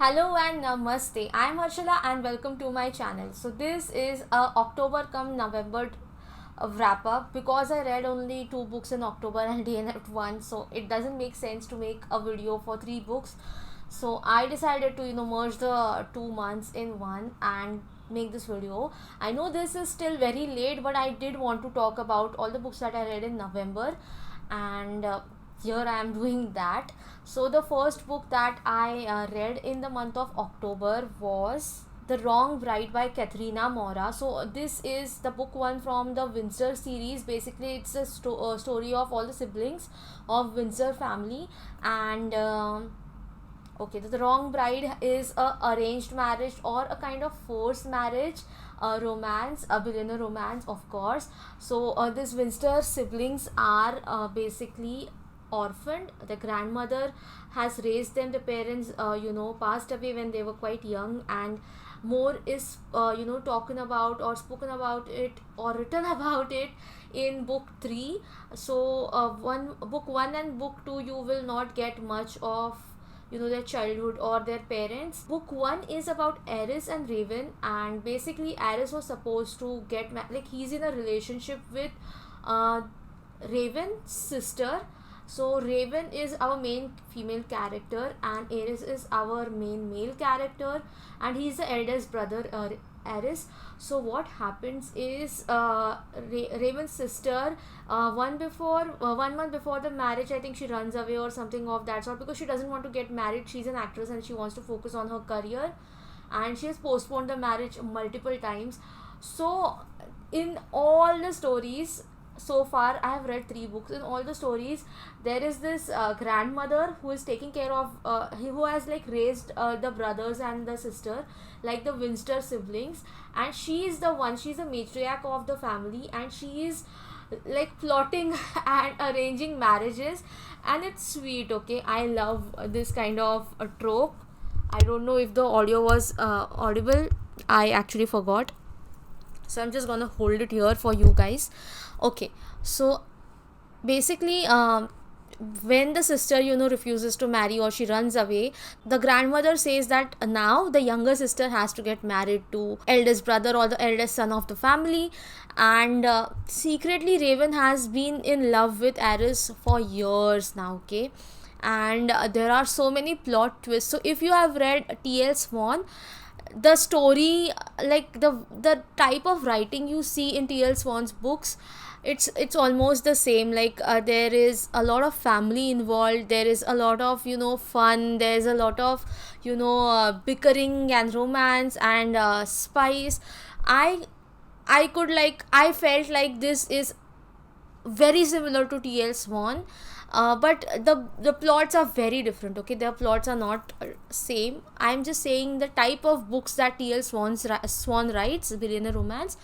Hello and namaste. I'm Harshala and welcome to my channel. So this is a October come November wrap up because I read only two books in October and DNF'd one, so it doesn't make sense to make a video for three books. So I decided to merge the 2 months in one and make this video. I know this is still very late, but I did want to talk about all the books that I read in November, and here I am doing that. So the first book that I read in the month of October was The Wrong Bride by Katrina Mora. So this is the book one from the Windsor series. Basically, it's a story of all the siblings of Windsor family, and okay, the Wrong Bride is a arranged marriage or a kind of forced marriage, a romance, a billionaire romance, of course. So these Windsor siblings are basically orphaned. The grandmother has raised them. The parents passed away when they were quite young, and more is talking about or spoken about it or written about it in book 3. So one book 1 and book 2, you will not get much of their childhood or their parents. Book 1 is about Eris and Raven, and basically Eris was supposed to get like he's in a relationship with uh, Raven's sister. So Raven is our main female character and Eris is our main male character, and he's the eldest brother, Eris. So what happens is Raven's sister, 1 month before the marriage, I think she runs away or something of that sort, because she doesn't want to get married. She's an actress and she wants to focus on her career, and she has postponed the marriage multiple times. So in all the stories so far, I have read 3 books. In all the stories, there is this grandmother who is taking care of who has like raised the brothers and the sister, like the Windsor siblings, and she is the one, she's the matriarch of the family, and she is like plotting and arranging marriages, and it's sweet. Okay, I love this kind of a trope. I don't know if the audio was audible. I actually forgot, so I'm just gonna hold it here for you guys. Okay, so basically when the sister refuses to marry or she runs away, the grandmother says that now the younger sister has to get married to eldest brother or the eldest son of the family, and secretly Raven has been in love with Eris for years now. Okay, and there are so many plot twists. So if you have read TL Swan, the story, like the type of writing you see in TL Swan's books, it's almost the same. Like there is a lot of family involved, there is a lot of fun, there's a lot of bickering and romance and spice. I felt like this is very similar to TL Swan, but the plots are very different. Okay, their plots are not same. I'm just saying the type of books that TL Swan writes, billionaire romance.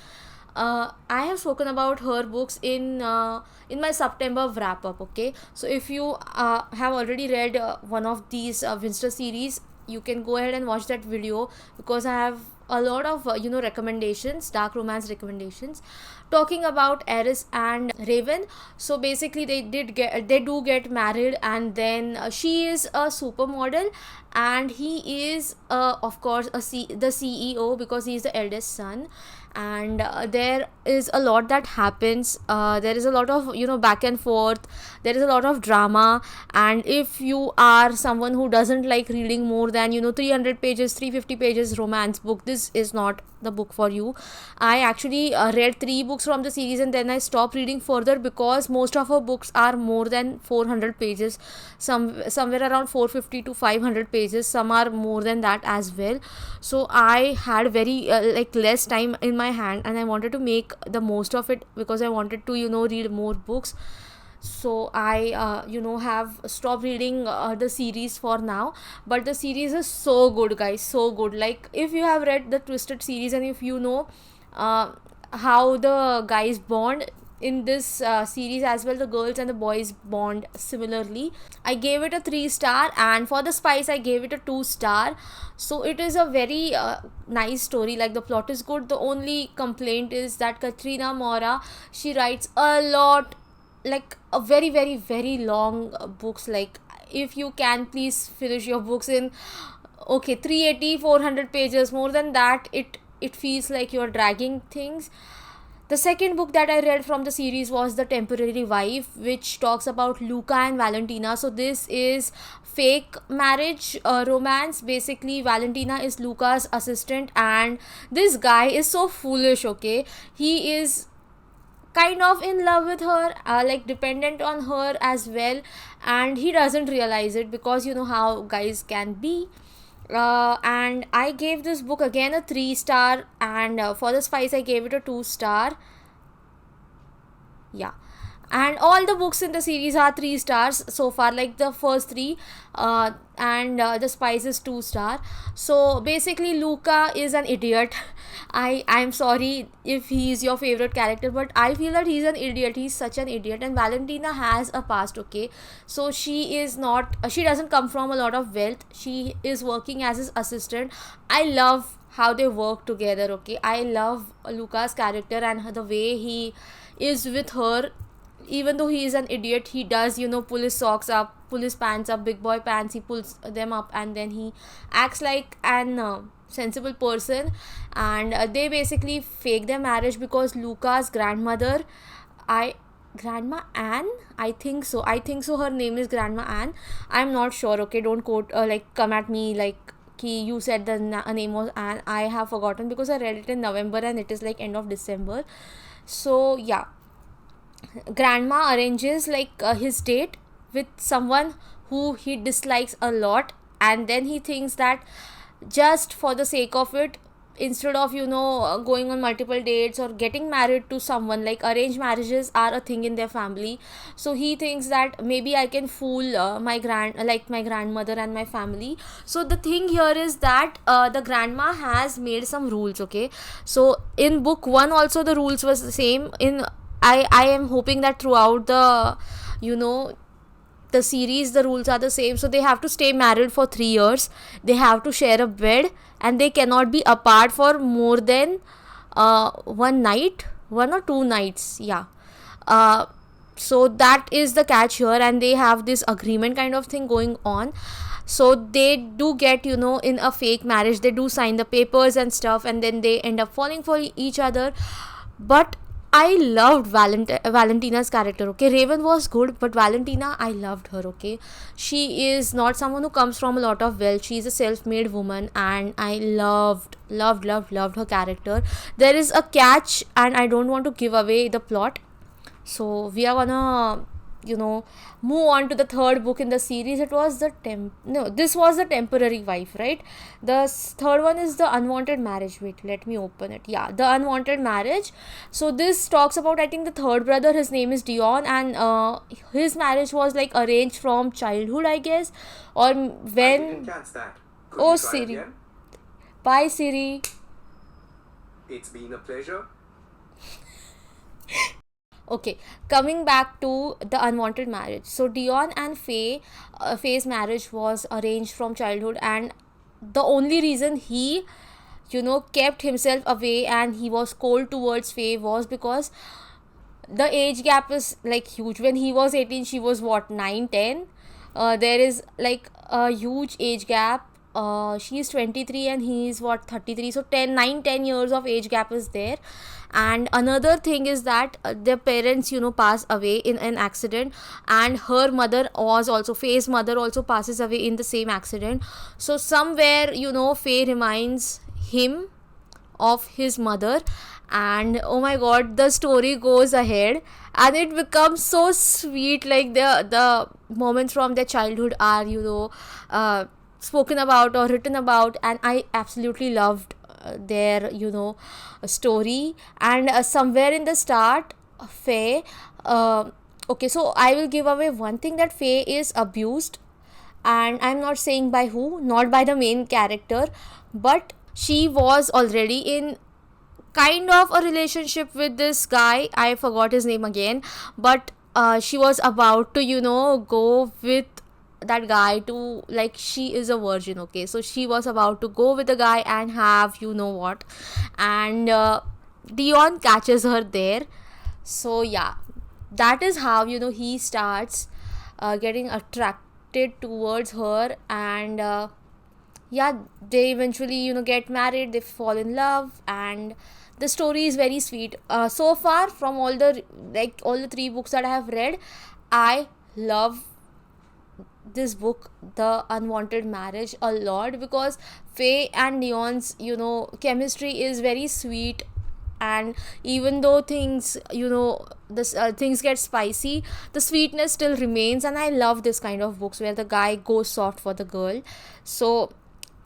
I have spoken about her books in my September wrap up. Okay, so if you have already read one of these Winster series, you can go ahead and watch that video, because I have a lot of recommendations, dark romance recommendations, talking about Eris and Raven. So basically they do get married, and then she is a supermodel and he is of course the CEO, because he is the eldest son. And there is a lot that happens. There is a lot of back and forth, there is a lot of drama, and if you are someone who doesn't like reading more than 300 pages, 350 pages romance book, this is not the book for you. I actually read 3 books from the series and then I stopped reading further, because most of her books are more than 400 pages, somewhere around 450 to 500 pages, some are more than that as well. So I had very like less time in my hand, and I wanted to make the most of it, because I wanted to read more books. So I have stopped reading the series for now, but the series is so good, guys, so good. Like if you have read the Twisted series, and if uh, how the guys bond in this series as well, the girls and the boys bond similarly. I gave it a 3 star, and for the spice I gave it a 2 star. So it is a very nice story. Like the plot is good. The only complaint is that Katrina Mora, she writes a lot, like a very very very long books. Like if you can, please finish your books in okay, 380, 400 pages. More than that, it feels like you're dragging things. The second book that I read from the series was The Temporary Wife, which talks about Luca and Valentina. So this is fake marriage romance. Basically, Valentina is Luca's assistant, and this guy is so foolish. Okay, he is kind of in love with her, like dependent on her as well, and he doesn't realize it, because you know how guys can be. And I gave this book again a 3 star, and for the spice I gave it a 2 star. Yeah, and all the books in the series are 3 stars so far, like the first three, and the spice is 2 star. So basically Luca is an idiot. I'm sorry if he's your favorite character, but I feel that he's an idiot. He's such an idiot. And Valentina has a past, okay? So she is not, she doesn't come from a lot of wealth. She is working as his assistant. I love how they work together, okay? I love Luca's character and the way he is with her. Even though he is an idiot, he does, you know, pull his socks up, pull his pants up, big boy pants, he pulls them up, and then he acts like an sensible person. And they basically fake their marriage because Luca's grandmother, I grandma Anne, I think so her name is grandma Anne. I'm not sure, okay? Don't quote, like come at me like you said the name was Anne. I have forgotten because I read it in November and it is like end of December. So yeah, grandma arranges like his date with someone who he dislikes a lot, and then he thinks that just for the sake of it, instead of, you know, going on multiple dates or getting married to someone, like arranged marriages are a thing in their family. So he thinks that maybe I can fool my grandmother and my family. So the thing here is that the grandma has made some rules, okay? So in book 1 also the rules was the same. In I am hoping that throughout the, you know, the series the rules are the same. So they have to stay married for 3 years, they have to share a bed, and they cannot be apart for more than one night, 1 or 2 nights. Yeah. uh, so that is the catch here, and they have this agreement kind of thing going on. So they do get, you know, in a fake marriage, they do sign the papers and stuff, and then they end up falling for each other. But I loved Valentina's character, okay? Raven was good, but Valentina, I loved her, okay? She is not someone who comes from a lot of wealth. She's a self-made woman, and I loved her character. There is a catch, and I don't want to give away the plot. So we are gonna, you know, move on to the third book in the series. It was this was The Temporary Wife, right? The third one is The Unwanted Marriage. Wait, let me open it. Yeah, The Unwanted Marriage. So this talks about, I think, the third brother. His name is Dion, and his marriage was like arranged from childhood, I guess, or when. I didn't catch that. Could Oh you try Siri, again? bye Siri. It's been a pleasure. Okay, coming back to The Unwanted Marriage. So Dion and Faye's marriage was arranged from childhood, and the only reason he, you know, kept himself away and he was cold towards Faye was because the age gap is like huge. When he was 18, she was what, 9, 10. There is like a huge age gap. She is 23 and he is what, 33. So 10 years of age gap is there. And another thing is that their parents, you know, pass away in an accident, and her mother was also, Faye's mother also passes away in the same accident. So somewhere, you know, Faye reminds him of his mother, and oh my god, the story goes ahead and it becomes so sweet. Like the moments from their childhood are, you know, spoken about or written about, and I absolutely loved their, you know, story. And somewhere in the start, Faye, okay, so I will give away one thing, that Faye is abused, and I'm not saying by who, not by the main character, but she was already in kind of a relationship with this guy. I forgot his name again, but she was about to, you know, go with that guy to, like, she is a virgin, okay? So she was about to go with the guy and have, you know what, and Dion catches her there. So yeah, that is how, you know, he starts getting attracted towards her. And yeah, they eventually, get married, they fall in love, and the story is very sweet. So far, from all the three books that I have read, I love this book, The Unwanted Marriage, a lot, because Faye and Neon's, chemistry is very sweet. And even though things, this things get spicy, the sweetness still remains. And I love this kind of books where the guy goes soft for the girl. So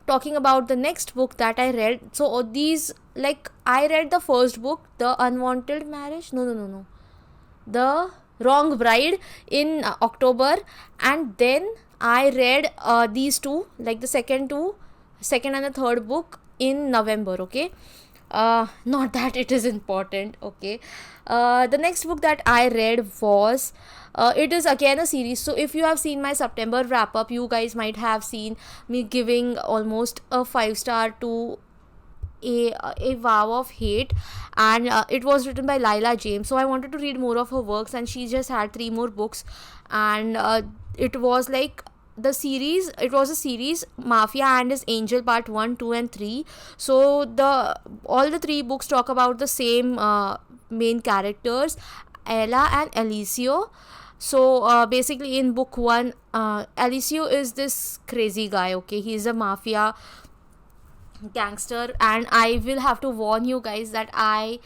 talking about the next book that I read, so these, like, I read the first book, The Unwanted Marriage, no, The Wrong Bride, in October, and then I read these two, like the second and the third book, in November. Okay, not that it is important. Okay, the next book that I read was. It is again a series. So, if you have seen my September wrap up, you guys might have seen me giving almost a 5 star to a vow of hate, and it was written by Lila James. So I wanted to read more of her works, and she just had three more books. And it was like the series, it was a series, Mafia and His Angel, part 1, 2 and 3. So the all the three books talk about the same main characters, Ella and Alicio. So basically, in book 1, Alicio is this crazy guy. Okay, he's a mafia gangster, and I will have to warn you guys that I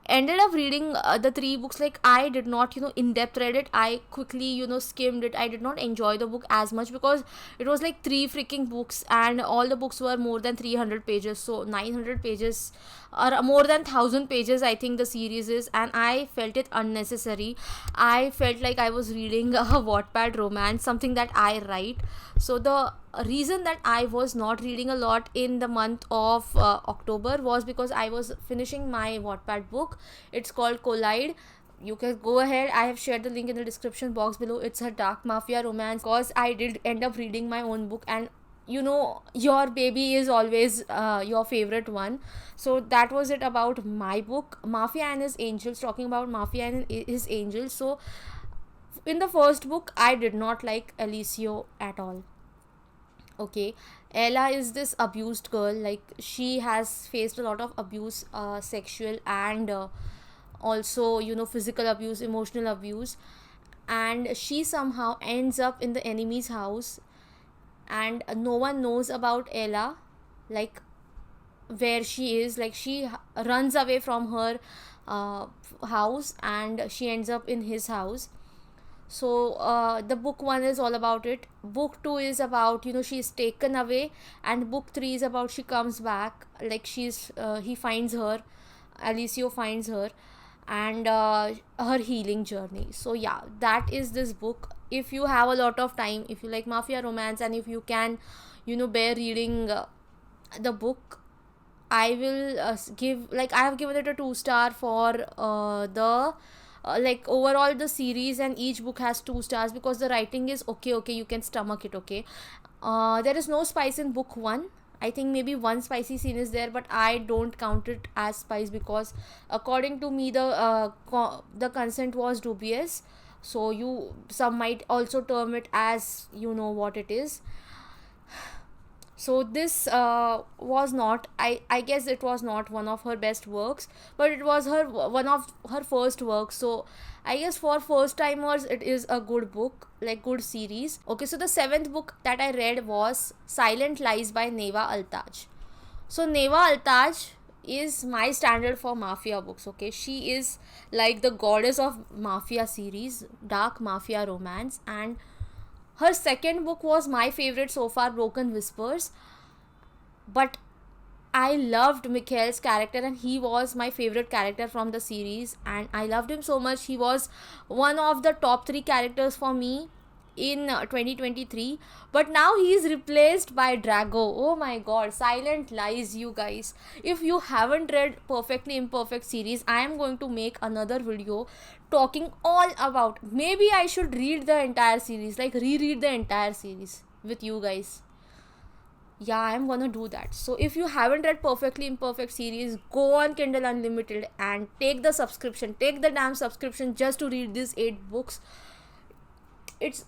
ended up reading the three books. Like, I did not, in depth read it. I quickly, skimmed it. I did not enjoy the book as much because it was like three freaking books, and all the books were more than 300 pages. So 900 pages, or more than 1000 pages, I think the series is, and I felt it unnecessary. I felt like I was reading a Wattpad romance, something that I write. So the reason that I was not reading a lot in the month of October was because I was finishing my Wattpad book. It's called Collide. You can go ahead. I have shared the link in the description box below. It's a dark mafia romance, because I did end up reading my own book, and your baby is always your favorite one. So that was it about my book, Mafia and His Angels. Talking about Mafia and His Angels, so in the first book, I did not like Alicio at all. Okay, Ella is this abused girl. Like, she has faced a lot of abuse, sexual and also, physical abuse, emotional abuse, and she somehow ends up in the enemy's house, and no one knows about Ella, like, where she is. Like, she runs away from her uh, house, and she ends up in his house. So the book 1 is all about it. Book 2 is about, she's taken away, and book 3 is about she comes back. Like, he finds her, Alicio finds her, and her healing journey. So yeah, that is this book. If you have a lot of time, if you like mafia romance, and if you can, bear reading the book, I will give, like, I have given it a 2 star for the like, overall the series, and each book has 2 stars because the writing is okay, you can stomach it. Okay, there is no spice in book 1. I think maybe one spicy scene is there, but I don't count it as spice, because according to me, the consent was dubious. So some might also term it as, what it is. So this was not, I guess it was not one of her best works, but it was one of her first works. So I guess for first timers, it is a good book, like, good series. Okay, so the 7th book that I read was Silent Lies by Neva Altaj. So Neva Altaj is my standard for mafia books. Okay, she is like the goddess of mafia series, dark mafia romance, and her second book was my favorite so far, Broken Whispers. But I loved Mikhail's character, and he was my favorite character from the series, and I loved him so much. He was one of the top 3 characters for me in 2023, but now he is replaced by Drago. Oh my god, Silent Lies, you guys. If you haven't read Perfectly Imperfect series, I am going to make another video talking all about, maybe I should read the entire series, like reread the entire series with you guys. Yeah, I'm gonna do that. So if you haven't read Perfectly Imperfect series, go on Kindle Unlimited and take the subscription, take the damn subscription just to read these 8 books. It's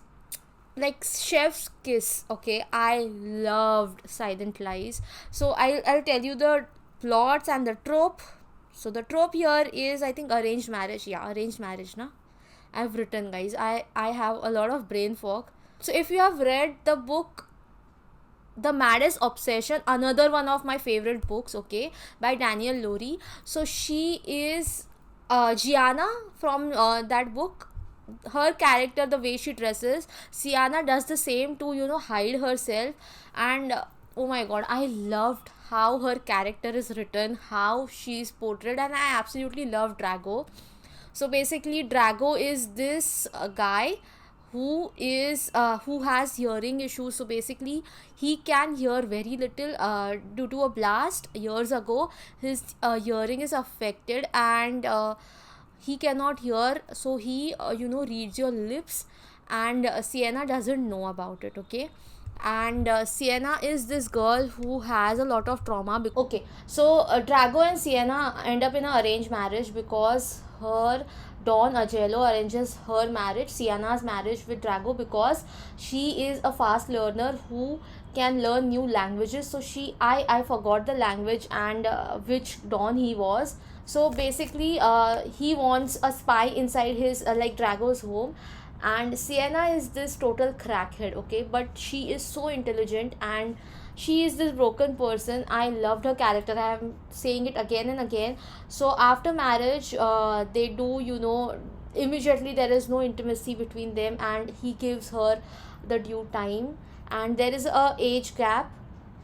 like chef's kiss. Okay, I loved Silent Lies. So I'll tell you the plots and the trope. So the trope here is, I think, arranged marriage. Yeah, arranged marriage, na. I've written, guys. I have a lot of brain fog. So if you have read the book The Maddest Obsession, another one of my favorite books, okay, by Daniel Lowry. So she is Gianna from that book. Her character, the way she dresses, Sienna does the same to, hide herself. And oh my god, I loved how her character is written, how she's portrayed, and I absolutely love Drago. So basically, Drago is this guy who has hearing issues. So basically, he can hear very little due to a blast years ago. His hearing is affected, and he cannot hear, so he reads your lips. And Sienna doesn't know about it, okay. And Sienna is this girl who has a lot of trauma. Okay, so Drago and Sienna end up in an arranged marriage because her Don Agello arranges her marriage, Sienna's marriage with Drago, because she is a fast learner who can learn new languages. So I forgot the language and which Don he was. So basically, he wants a spy inside his like Drago's home. And Sienna is this total crackhead, okay, but she is so intelligent, and she is this broken person. I loved her character. I am saying it again and again. So after marriage, they do, immediately there is no intimacy between them, and he gives her the due time, and there is a age gap.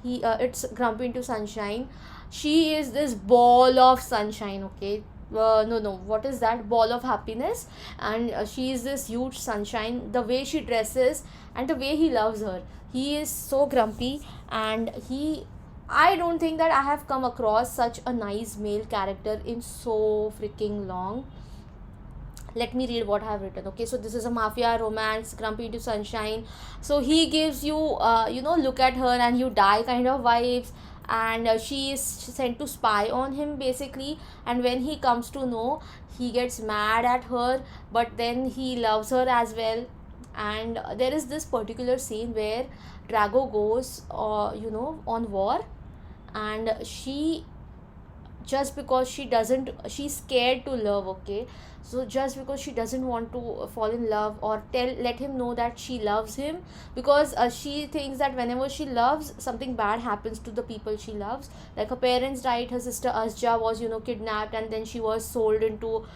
It's Grumpy into Sunshine. She is this ball of sunshine, okay. No, what is that? Ball of happiness. And she is this huge sunshine. The way she dresses and the way he loves her, he is so grumpy. And I don't think that I have come across such a nice male character in so freaking long. Let me read what I have written. Okay, so this is a mafia romance, Grumpy into Sunshine. So he gives you look at her and you die kind of vibes. And she is sent to spy on him basically. And when he comes to know, he gets mad at her, but then he loves her as well. And there is this particular scene where Drago goes on war. And she, just because she's scared to love, okay. So just because she doesn't want to fall in love or let him know that she loves him, because she thinks that whenever she loves, something bad happens to the people she loves. Like her parents died, her sister Asja was kidnapped, and then she was sold into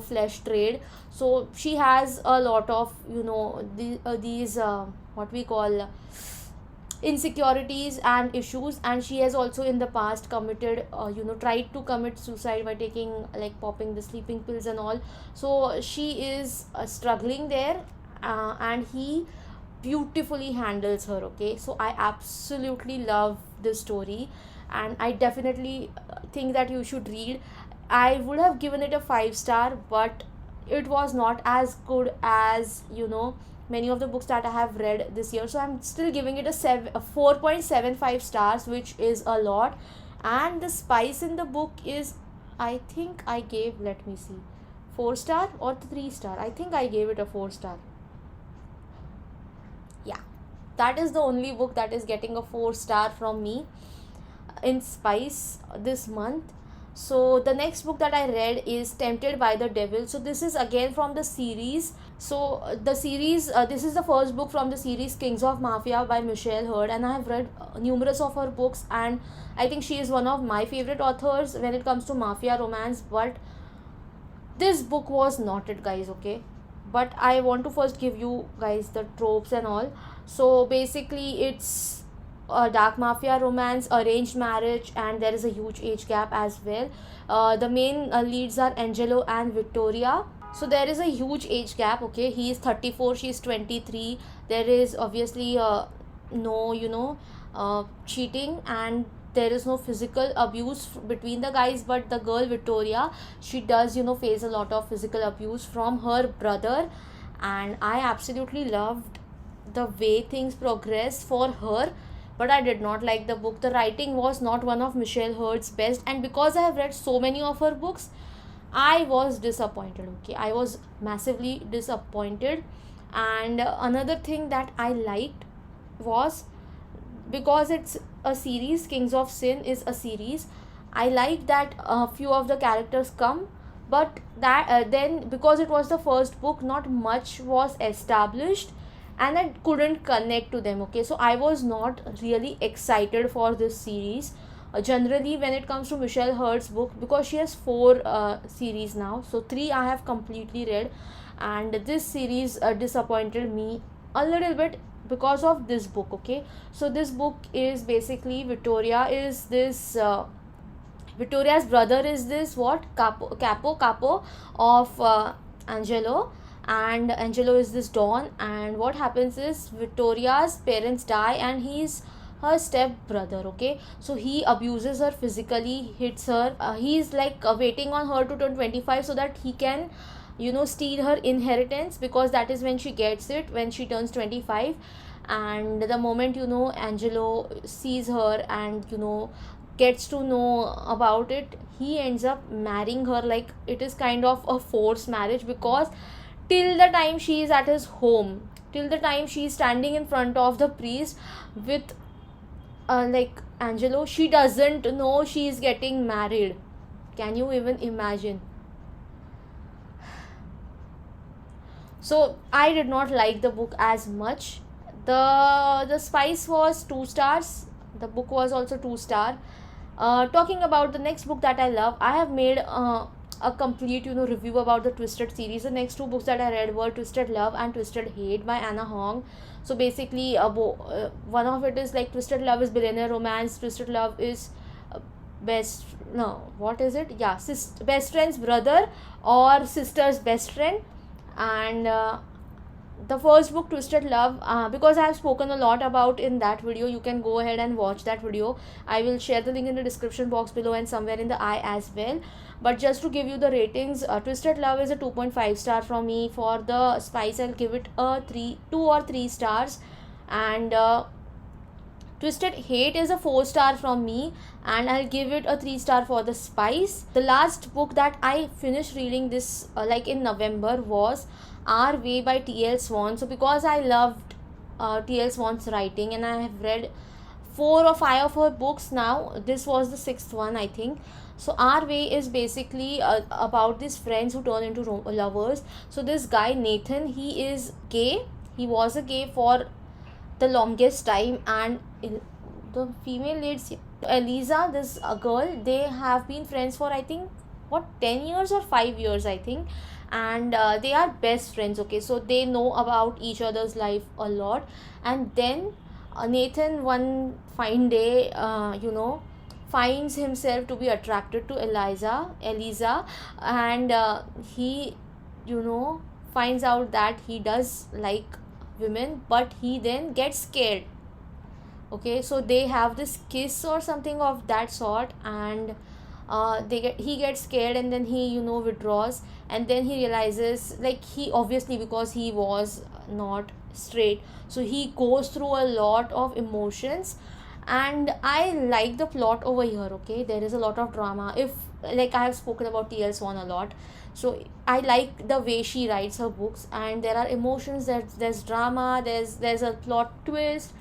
flesh trade. So she has a lot of these what we call insecurities and issues. And she has also in the past committed tried to commit suicide by taking, like, popping the sleeping pills and all. So she is struggling there, and he beautifully handles her, okay. So I absolutely love this story, and I definitely think that you should read. I would have given it a 5 star, but it was not as good as many of the books that I have read this year. So I'm still giving it a 4.75 stars, which is a lot. And the spice in the book is, I think I gave, let me see, 4 star or 3 star. I think I gave it a 4 star. Yeah, that is the only book that is getting a 4 star from me in spice this month. So the next book that I read is Tempted by the Devil. So this is again from the series. So the series, this is the first book from the series Kings of Mafia by Michelle Hurd, and I have read numerous of her books, and I think she is one of my favorite authors when it comes to mafia romance. But this book was not it, guys, okay. But I want to first give you guys the tropes and all. So basically, it's a dark mafia romance, arranged marriage, and there is a huge age gap as well. The main leads are Angelo and Victoria. So there is a huge age gap, okay. He is 34, she is 23. There is obviously no cheating, and there is no physical abuse between the guys. But the girl Victoria, she does face a lot of physical abuse from her brother. And I absolutely loved the way things progress for her, but I did not like the book. The writing was not one of Michelle Hurd's best, and because I have read so many of her books, I was disappointed, okay. I was massively disappointed. And another thing that I liked was, because it's a series, Kings of Sin is a series, I like that a few of the characters come, but that then because it was the first book, not much was established and I couldn't connect to them. Okay, so I was not really excited for this series. Generally, when it comes to Michelle Hurt's book, because she has four series now, so three I have completely read, and this series disappointed me a little bit because of this book. Okay, so this book is basically Victoria's brother is this what capo of Angelo, and Angelo is this Don. And what happens is Victoria's parents die and he's her step brother. Okay, so he abuses her physically, hits her. He's like waiting on her to turn 25 so that he can steal her inheritance, because that is when she gets it, when she turns 25. And the moment Angelo sees her and gets to know about it, he ends up marrying her. Like, it is kind of a forced marriage, because till the time she is at his home, till the time she is standing in front of the priest with like Angelo, she doesn't know she is getting married. Can you even imagine? So I did not like the book as much. The spice was 2 stars. The book was also 2 star. Talking about the next book that I love, I have made a complete review about the Twisted series. The next two books that I read were Twisted Love and Twisted Hate by Anna Hong. So basically, one of it is like Twisted Love is billionaire romance. Twisted Love is best no what is it, yeah, best friend's brother or sister's best friend. And the first book, Twisted Love, because I have spoken a lot about in that video, you can go ahead and watch that video. I will share the link in the description box below and somewhere in the eye as well. But just to give you the ratings, Twisted Love is a 2.5 star from me. For the spice, I'll give it a 2 or 3 stars. And Twisted Hate is a 4 star from me, and I'll give it a 3 star for the spice. The last book that I finished reading this like in November was Our Way by T.L. Swan. So because I loved T.L. Swan's writing, and I have read 4 or 5 of her books now, this was the 6th one, I think. So Our Way is basically about these friends who turn into lovers. So this guy Nathan, he is gay. He was a gay for the longest time, and the female leads, Eliza, this girl, they have been friends for, I think, 10 years or 5 years, I think. And they are best friends. Okay, so they know about each other's life a lot. And then Nathan one fine day finds himself to be attracted to Eliza. And he finds out that he does like women, but he then gets scared. Okay, so they have this kiss or something of that sort. And he gets scared, and then he withdraws. And then he realizes, like, he obviously, because he was not straight, so he goes through a lot of emotions. And I like the plot over here. Okay, there is a lot of drama. If, like, I have spoken about T.L. Swan a lot, so I like the way she writes her books, and there are emotions, there's drama, there's a plot twist,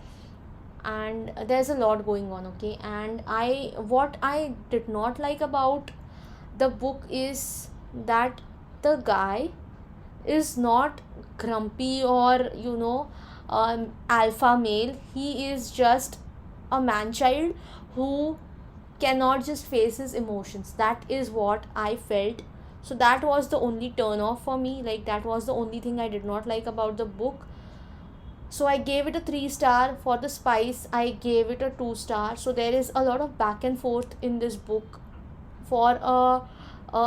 and there's a lot going on. Okay, and what I did not like about the book is that the guy is not grumpy or alpha male. He is just a man child who cannot just face his emotions. That is what I felt. So that was the only turn off for me. Like, that was the only thing I did not like about the book. So I gave it a 3 star. For the spice, I gave it a 2 star. So there is a lot of back and forth in this book. For a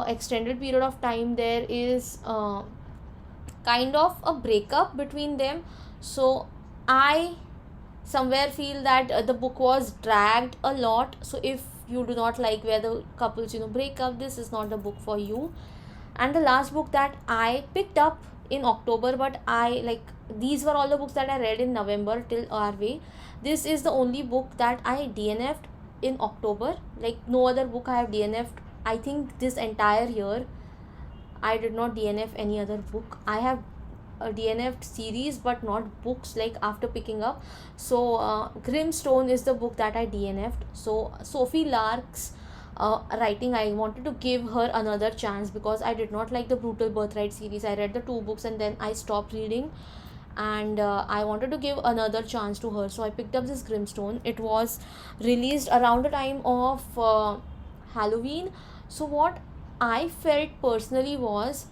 extended period of time, there is kind of a breakup between them. So I somewhere feel that the book was dragged a lot. So if you do not like where the couples break up, this is not the book for you. And the last book that I picked up in October, but these were all the books that I read in November till Our Way. This is the only book that I DNF'd in October. Like, no other book I have DNF'd, I think, this entire year. I did not DNF any other book. I have DNF'd series but not books, like after picking up. So Grimstone is the book that I DNF'd. So Sophie Lark's writing, I wanted to give her another chance because I did not like the Brutal Birthright series. I read the 2 books and then I stopped reading, and I wanted to give another chance to her, so I picked up this Grimstone. It was released around the time of Halloween. So what I felt personally was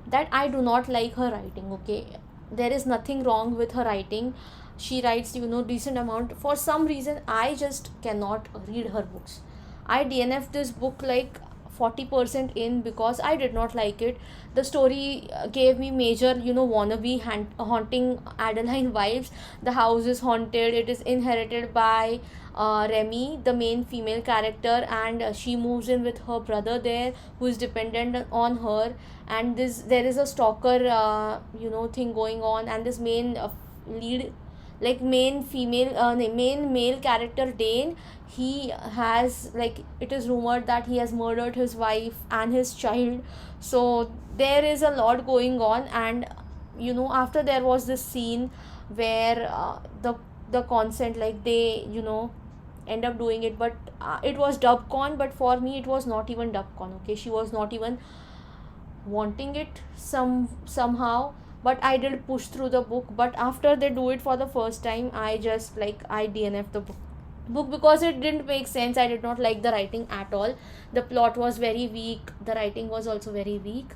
that I do not like her writing. Okay, there is nothing wrong with her writing. She writes, decent amount. For some reason I just cannot read her books. I DNF this book like 40% in because I did not like it. The story gave me major, wannabe haunting Adeline vibes. The house is haunted. It is inherited by Remy, the main female character, and she moves in with her brother there, who is dependent on her. And there is a stalker, thing going on, and this main lead, like main female main male character Dane, he has, like, it is rumored that he has murdered his wife and his child. So there is a lot going on. And after there was this scene where the consent, like, they end up doing it, but it was dubcon, but for me it was not even dubcon. Okay, she was not even wanting it somehow, but I did push through the book. But after they do it for the first time, I just, like, I DNF the book because it didn't make sense. I did not like the writing at all. The plot was very weak, the writing was also very weak.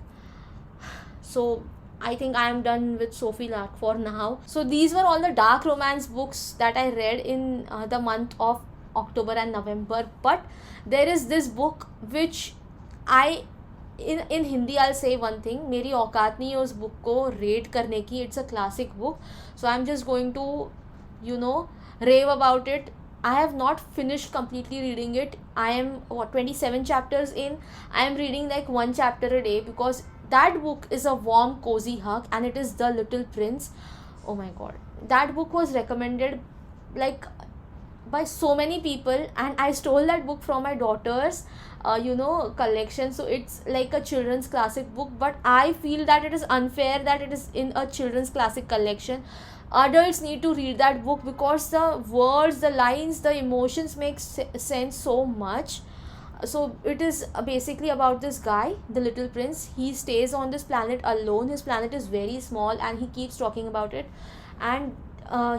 So I think I am done with Sophie Lark for now. So these were all the dark romance books that I read in the month of October and November. But there is this book which I, in Hindi I'll say one thing, मेरी औकात नहीं है उस book को rate करने की. It's a classic book, so I'm just going to rave about it. I have not finished completely reading it. I am 27 chapters in. I am reading like 1 chapter a day because that book is a warm cozy hug, and it is The Little Prince. Oh my god, that book was recommended like by so many people, and I stole that book from my daughter's collection. So it's like a children's classic book, but I feel that it is unfair that it is in a children's classic collection. Adults need to read that book because the words, the lines, the emotions make sense so much. So it is basically about this guy, the Little Prince. He stays on this planet alone. His planet is very small and he keeps talking about it. And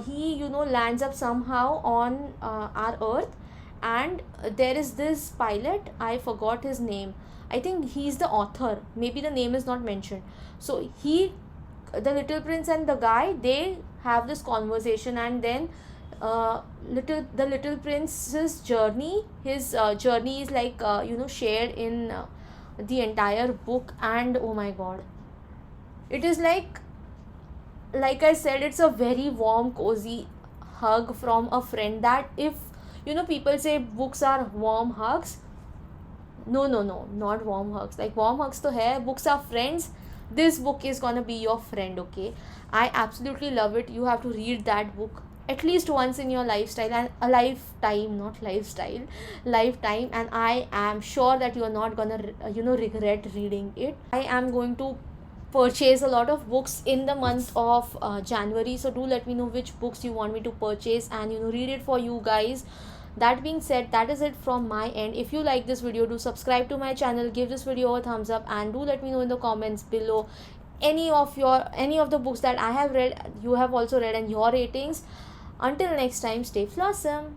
he lands up somehow on our earth. And there is this pilot, I forgot his name. I think he's the author, maybe the name is not mentioned. So the Little Prince and the guy, they have this conversation, and then the Little Prince's journey, his journey is like shared in the entire book. And oh my god, it is like I said, it's a very warm cozy hug from a friend. That if people say books are warm hugs, no, not warm hugs. Like, warm hugs to hai, books are friends. This book is gonna be your friend. Okay, I absolutely love it. You have to read that book at least once in your lifestyle, and a lifetime, not lifestyle, lifetime. And I am sure that you are not gonna regret reading it. I am going to purchase a lot of books in the month of January, so do let me know which books you want me to purchase and read it for you guys. That being said, that is it from my end. If you like this video, do subscribe to my channel, give this video a thumbs up, and do let me know in the comments below any of the books that I have read, you have also read, and your ratings. Until next time, stay flawsome.